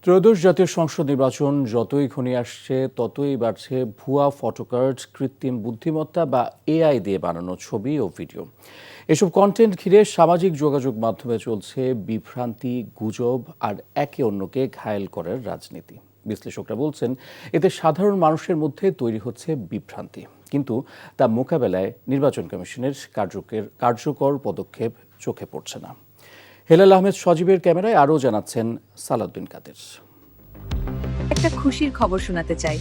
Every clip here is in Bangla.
ত্রয়োদশ জাতীয় সংসদ নির্বাচন যতই ঘনিয়ে আসছে ততই বাড়ছে ভুয়া ফটোকার্ড, কৃত্রিম বুদ্ধিমত্তা বা এআই দিয়ে বানানো ছবি ও ভিডিও। এসব কন্টেন্ট ঘিরে সামাজিক যোগাযোগ মাধ্যমে চলছে বিভ্রান্তি, গুজব আর একে অন্যকে ঘায়েল করার রাজনীতি। বিশ্লেষকরা বলছেন, এতে সাধারণ মানুষের মধ্যে তৈরি হচ্ছে বিভ্রান্তি, কিন্তু তা মোকাবেলায় নির্বাচন কমিশনের কার্যকর পদক্ষেপ চোখে পড়ছে না। হেলাল আহমেদ সজীবের ক্যামেরায় আরও জানাচ্ছেন সালাউদ্দিন কাদের। একটা খুশির খবর শোনাতে চাই।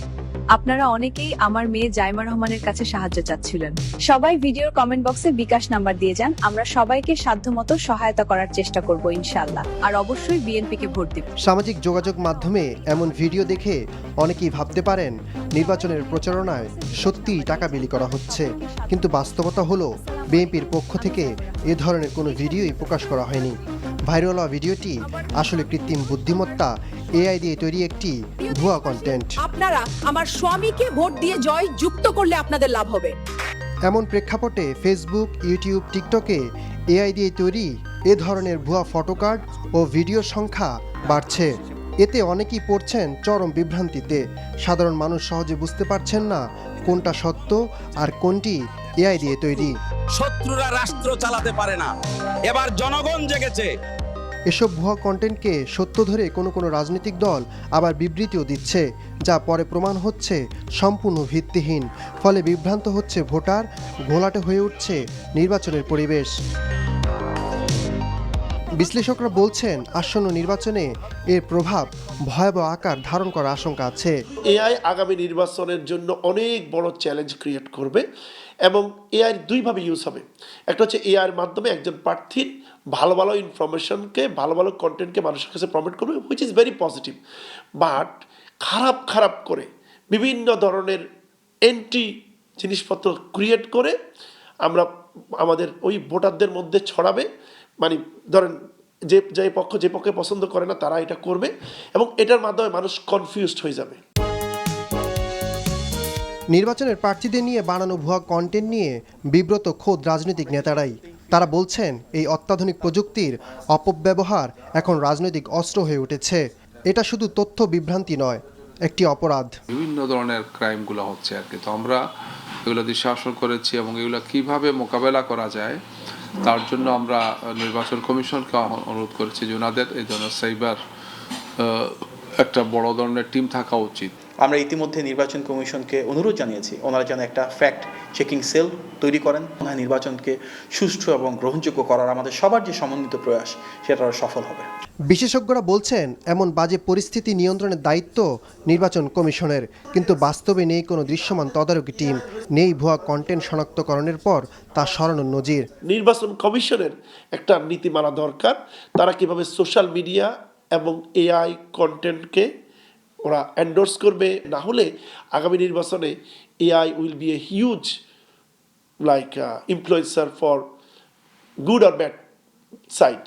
আপনারা অনেকেই আমার মেয়ে জাইমা রহমানের কাছে সাহায্য চাচ্ছিলেন। সবাই ভিডিওর কমেন্ট বক্সে বিকাশ নাম্বার দিয়ে যান। আমরা সবাইকে সাধ্যমতো সহায়তা করার চেষ্টা করব ইনশাআল্লাহ। আর অবশ্যই বিএনপিকে ভোট দিব। সামাজিক যোগাযোগ মাধ্যমে এমন ভিডিও দেখে অনেকেই ভাবতে পারেন নির্বাচনের প্রচারণায় সত্যিই টাকা বিলি করা হচ্ছে, কিন্তু বাস্তবতা হলো বিএনপির পক্ষ থেকে এ ধরনের কোনো ভিডিওই প্রকাশ করা হয়নি। ভাইরাল হওয়া ভিডিওটি আসলে কৃত্রিম বুদ্ধিমত্তা, এআই দিয়ে তৈরি একটি ভুয়া কন্টেন্ট। আপনারা আমার স্বামীকে ভোট দিয়ে জয় যুক্ত করলে আপনাদের লাভ হবে। এমন প্রেক্ষাপটে ফেসবুক, ইউটিউব, টিকটকে এআই দিয়ে তৈরি এ ধরনের ভুয়া ফটোকার্ড ও ভিডিওর সংখ্যা বাড়ছে। এতে অনেকেই পড়ছেন চরম বিভ্রান্তিতে। সাধারণ মানুষ সহজে বুঝতে পারছেন না কোনটা সত্য আর কোনটি এআই দিয়ে তৈরি। শত্রুরা রাষ্ট্র চালাতে পারে না, এবার জনগণ জেগেছে। এসব ভুয়া কন্টেন্টকে সত্য ধরে কোনো রাজনৈতিক দল আবার বিবৃতিও দিচ্ছে, যা পরে প্রমাণ হচ্ছে সম্পূর্ণ ভিত্তিহীন। ফলে বিভ্রান্ত হচ্ছে ভোটার, ঘোলাটে হয়ে উঠছে নির্বাচনের পরিবেশ। বিশ্লেষকরা বলছেন, আসন্ন নির্বাচনে এর প্রভাব ভয়াবহ আকার ধারণ করার আশঙ্কা আছে। এআই আগামী নির্বাচনের জন্য অনেক বড় চ্যালেঞ্জ ক্রিয়েট করবে এবং এআই দুইভাবে ইউজ হবে। একটা হচ্ছে এআইয়ের মাধ্যমে একজন প্রার্থীর ভালো ভালো ইনফরমেশনকে, ভালো ভালো কন্টেন্টকে মানুষের কাছে প্রমোট করবে, which is very positive. But খারাপ করে বিভিন্ন ধরনের এন্টি জিনিসপত্র ক্রিয়েট করে আমরা আমাদের ওই ভোটারদের মধ্যে ছড়াবে। মানে ধরেন যে পক্ষে পছন্দ করে না তারা এটা করবে এবং এটার মাধ্যমে মানুষ কনফিউজড হয়ে যাবে। নির্বাচনের প্রার্থীদের নিয়ে বানানো ভুয়া কন্টেন্ট নিয়ে বিব্রত খোদ রাজনৈতিক নেতারাই। তারা বলছেন, এই অত্যাধুনিক প্রযুক্তির অপব্যবহার এখন রাজনৈতিক অস্ত্র হয়ে উঠেছে। এটা শুধু তথ্য বিভ্রান্তি নয়, একটি অপরাধ। বিভিন্ন ধরনের ক্রাইমগুলো হচ্ছে আর কি। তো আমরা এগুলো দুঃশাসন করেছি এবং এগুলো কিভাবে মোকাবেলা করা যায় তার জন্য আমরা নির্বাচন কমিশনকে অনুরোধ করেছি যে ওনাদের এই ধরনের সাইবার একটা বড় ধরনের টিম থাকা উচিত। আমরা ইতিমধ্যে নির্বাচন কমিশনকে অনুরোধ জানিয়েছি ওনারা যেন একটা ফ্যাক্ট চেকিং সেল তৈরি করেন। নির্বাচনকে সুষ্ঠু এবং গ্রহণযোগ্য করার আমাদের সবার যে সমন্বিত প্রয়াস সেটা সফল হবে। বিশেষজ্ঞরা বলছেন, এমন বাজে পরিস্থিতি নিয়ন্ত্রণের দায়িত্ব নির্বাচন কমিশনের, কিন্তু বাস্তবে নেই কোনো দৃশ্যমান তদারকি টিম, নেই ভুয়া কন্টেন্ট শনাক্তকরণের পর তা সরানোর নজির। নির্বাচন কমিশনের একটা নীতিমালা দরকার, তারা কিভাবে সোশ্যাল মিডিয়া এবং এআই কন্টেন্টকে ওরা এন্ডোর্স করবে। না হলে আগামী নির্বাচনে AI will be a huge influencer for good আর ব্যাড সাইড।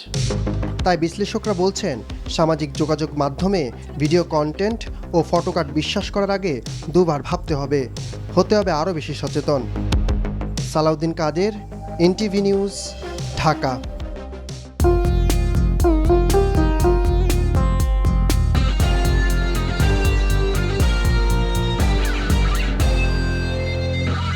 তাই বিশ্লেষকরা বলছেন, সামাজিক যোগাযোগ মাধ্যমে ভিডিও কন্টেন্ট ও ফটোকার্ড বিশ্বাস করার আগে দুবার ভাবতে হবে, হতে হবে আরও বেশি সচেতন। সালাউদ্দিন কাদের, এনটিভি নিউজ, ঢাকা।